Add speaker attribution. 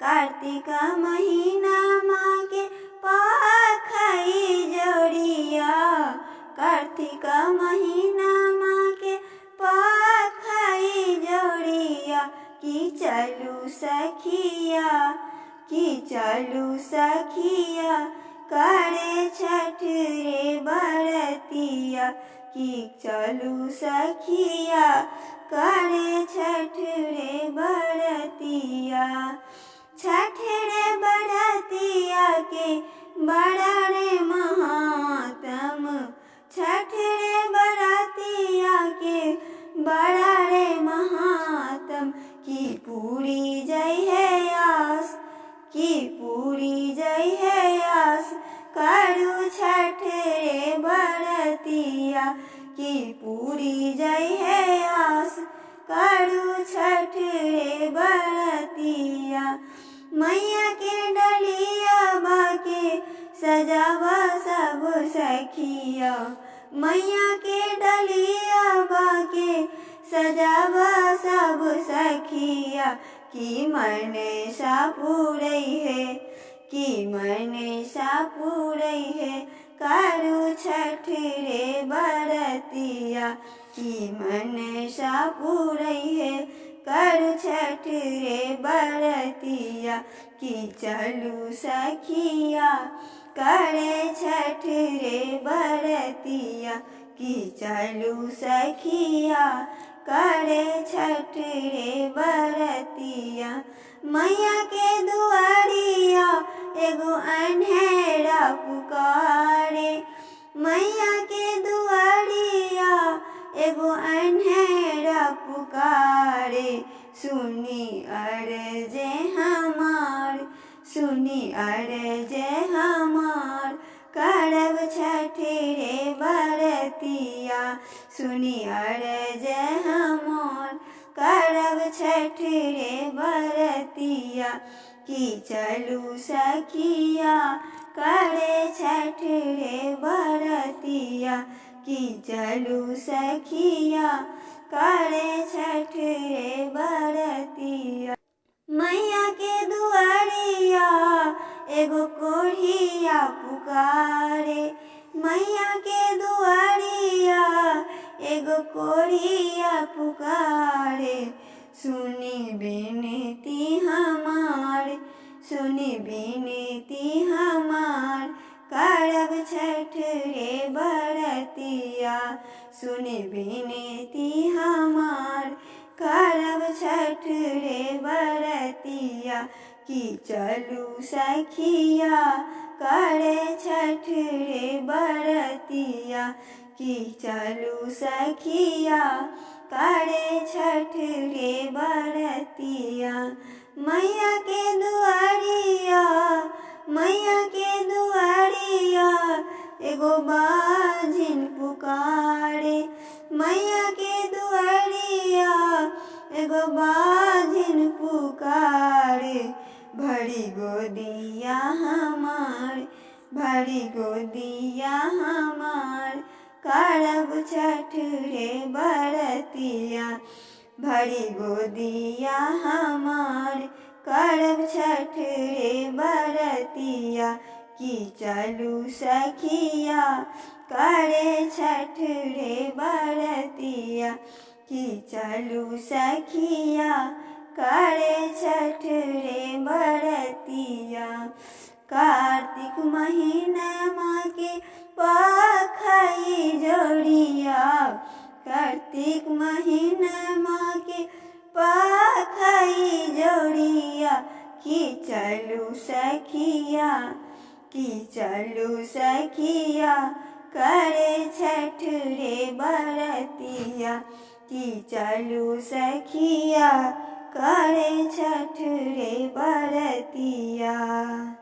Speaker 1: कार्तिक महीना माँ के पाखई जोड़िया। कार्तिक महीना माँ के पाखई जोड़िया। कि चलू सखिया, कि चलू सखिया, करे छठ रे बरतिया। कि चलू सखिया, करे छठ रे बरतिया। छठ रे बरतिया के बड़ा रे महात्म। छठ रे बरतिया के बड़ा रे महात्म। कि पूरी जय है आस, कि पूरी जय है आस, करू छठ रे बरतिया। कि पूरी जय है आस, करू छठ रे बरतिया। मैया के डलिया बाके सजावा सब सखिया। मैया के डलिया बाके सजावा सब सखिया। कि मने सा पूरई है, कि मने सा पूरई है, करू छठ रे बरतिया। कि मने सा पूरई है, करू छठ रे बरतिया। कि चलू सखिया, करे छठ रे बरतिया। कि चलू सखिया, करे छठ रे बरतिया। मैया के दुआरिया एगो अन्हेरा पुकारे। मैया के दुआरिया एगो अन्हेरा पुकारे। सुनी अर्जे हमार, सुनी अर्जे हमार, करब छठ रे बरतिया। सुनी अर्जे हमार, करब छठ रे बरतिया। कि चलू सखिया, करे छठ रे बरतिया। कि चलू सखिया, करे छठ रे बरतिया। मैया के दुआरिया एगो कोढ़िया पुकारे। मैया के दुआरिया एगो कोढ़िया पुकारे। सुनी बिनती हमार, सुनी बिनती हमार, करब छठ रे बरतिया। सुनी बिनती हमार, करब छठ रे बरतिया। कि चलू सखिया, करे छठ रे बरतिया। कि चलू सखिया, करे छठ रे बरतिया। मैया के दुआरिया, मैया के दुआरिया एगो बाझिन पुकारे। मैया के दुआरिया एगो बाझिन पुकारे। भरी गोदिया हमार, भरी गोदिया हमार, करब छठ रे बरतिया। भरी गोदिया हमार, करब छठ रे बरतिया। कि चलू सखिया, करे छठ रे बरतिया। कि चलू सखिया, करे छठ रे बरतिया। कार्तिक महीना माँ के पाखई जोड़िया। कार्तिक महीना माँ के पाखई जोड़िया। कि चलू सखिया, कि चलू सखिया, करे छठ रे बरतिया। कि चलू सखिया, करे छठ रे बरतिया।